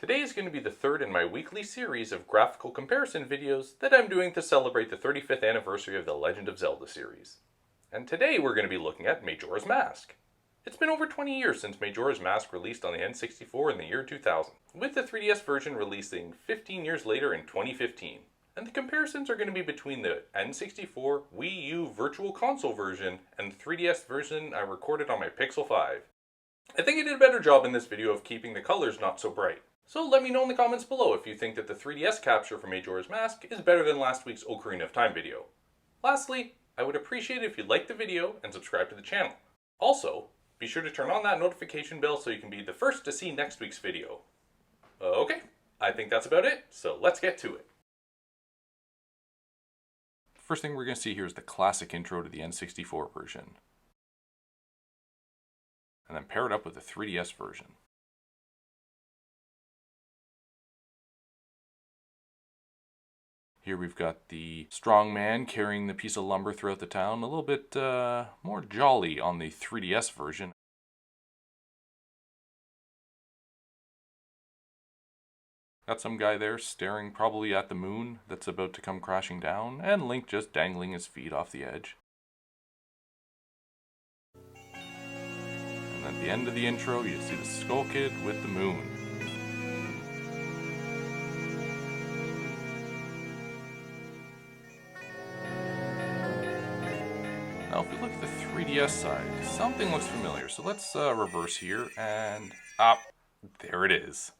Today is going to be the third in my weekly series of graphical comparison videos that I'm doing to celebrate the 35th anniversary of the Legend of Zelda series. And today we're going to be looking at Majora's Mask. It's been over 20 years since Majora's Mask released on the N64 in the year 2000, with the 3DS version releasing 15 years later in 2015. And the comparisons are going to be between the N64, Wii U Virtual Console version and the 3DS version I recorded on my Pixel 5. I think I did a better job in this video of keeping the colors not so bright. So let me know in the comments below if you think that the 3DS capture for Majora's Mask is better than last week's Ocarina of Time video. Lastly, I would appreciate it if you liked the video and subscribe to the channel. Also, be sure to turn on that notification bell so you can be the first to see next week's video. Okay, I think that's about it, so let's get to it. First thing we're going to see here is the classic intro to the N64 version. And then pair it up with the 3DS version. Here we've got the strong man carrying the piece of lumber throughout the town, a little bit more jolly on the 3DS version. Got some guy there staring probably at the moon that's about to come crashing down, and Link just dangling his feet off the edge. And at the end of the intro, you see the Skull Kid with the moon. Now if we look at the 3DS side, something looks familiar. So let's reverse here and... there it is.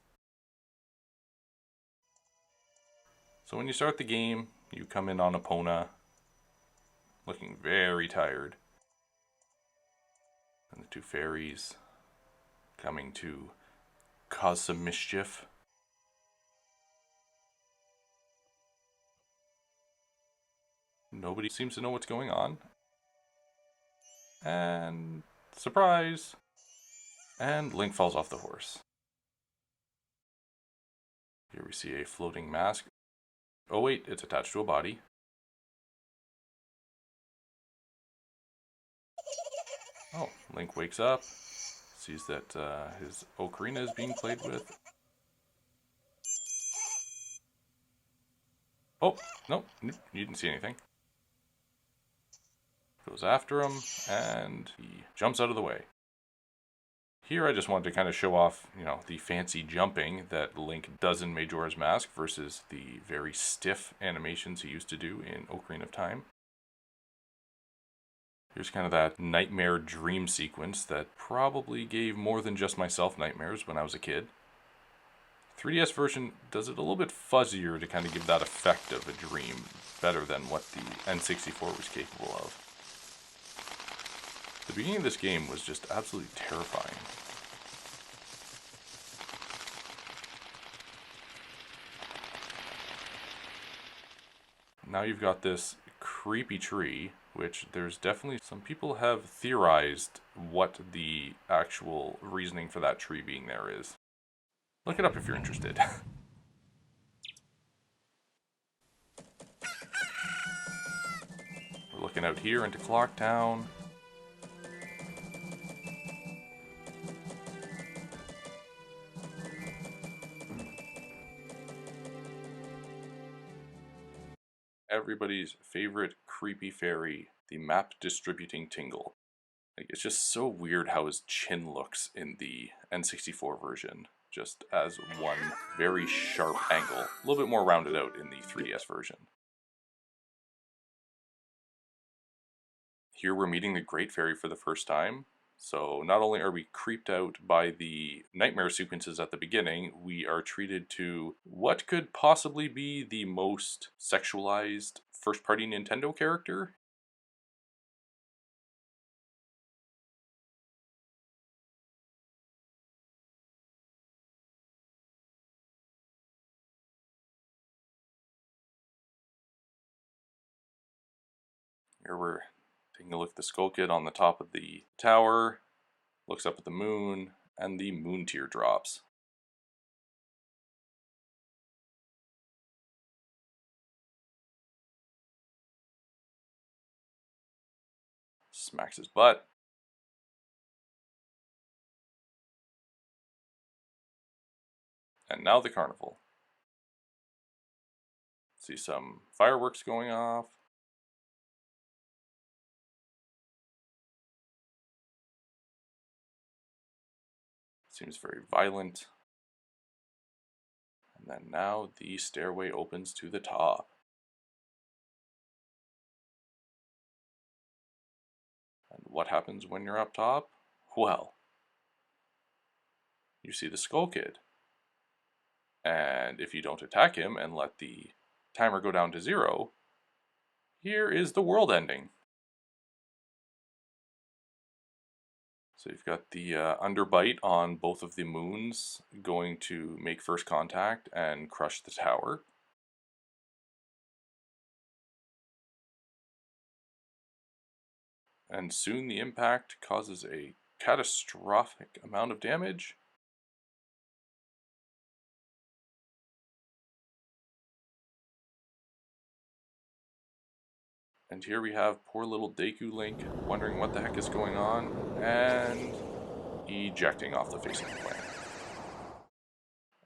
So when you start the game, you come in on Epona, looking very tired. And the two fairies coming to cause some mischief. Nobody seems to know what's going on. And surprise! And Link falls off the horse. Here we see a floating mask. Oh wait, it's attached to a body. Oh, Link wakes up, sees that his ocarina is being played with. Oh, no, you didn't see anything. Goes after him, and he jumps out of the way. Here I just wanted to kind of show off, the fancy jumping that Link does in Majora's Mask versus the very stiff animations he used to do in Ocarina of Time. Here's kind of that nightmare dream sequence that probably gave more than just myself nightmares when I was a kid. 3DS version does it a little bit fuzzier to kind of give that effect of a dream better than what the N64 was capable of. The beginning of this game was just absolutely terrifying. Now you've got this creepy tree, which there's definitely some people have theorized what the actual reasoning for that tree being there is. Look it up if you're interested. We're looking out here into Clock Town. Everybody's favorite creepy fairy, the map distributing Tingle. It's just so weird how his chin looks in the N64 version, just as one very sharp angle, a little bit more rounded out in the 3DS version. Here we're meeting the Great Fairy for the first time. So not only are we creeped out by the nightmare sequences at the beginning, we are treated to what could possibly be the most sexualized first-party Nintendo character. Here we're taking a look at the Skull Kid on the top of the tower, looks up at the moon, and the moon tear drops. Smacks his butt. And now the carnival. See some fireworks going off. Seems very violent. And then now the stairway opens to the top. And what happens when you're up top? Well, you see the Skull Kid. And if you don't attack him and let the timer go down to 0, here is the world ending. So you've got the underbite on both of the moons going to make first contact and crush the tower. And soon the impact causes a catastrophic amount of damage. And here we have poor little Deku Link wondering what the heck is going on and ejecting off the face of the planet.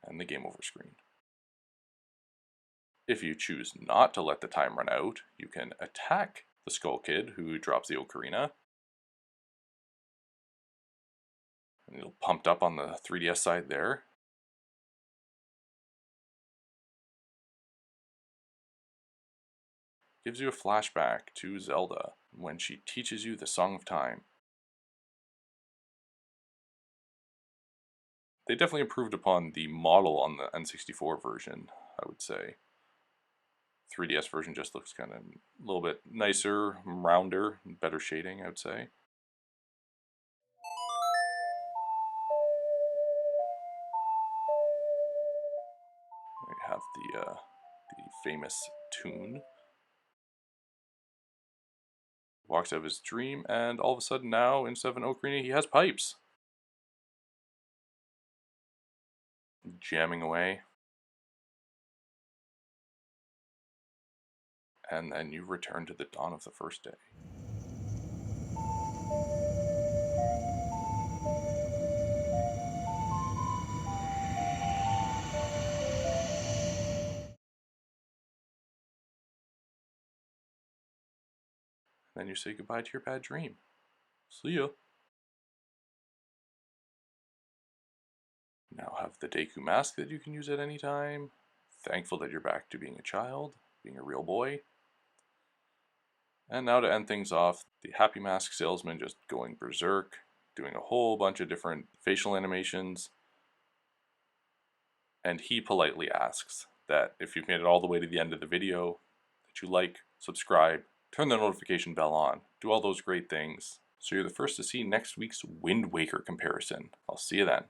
And the game over screen. If you choose not to let the time run out, you can attack the Skull Kid who drops the ocarina. And it'll pumped up on the 3DS side there. Gives you a flashback to Zelda when she teaches you the Song of Time. They definitely improved upon the model on the N64 version, I would say. 3DS version just looks kind of a little bit nicer, rounder, better shading, I would say. We have the famous tune. Walks out of his dream, and all of a sudden now, instead of an ocarina, he has pipes. Jamming away. And then you return to the dawn of the first day. Then you say goodbye to your bad dream. See ya. Now have the Deku mask that you can use at any time. Thankful that you're back to being a child, being a real boy. And now to end things off, the Happy Mask salesman just going berserk, doing a whole bunch of different facial animations. And he politely asks that if you've made it all the way to the end of the video, that you like, subscribe, turn the notification bell on, do all those great things, so you're the first to see next week's Wind Waker comparison. I'll see you then.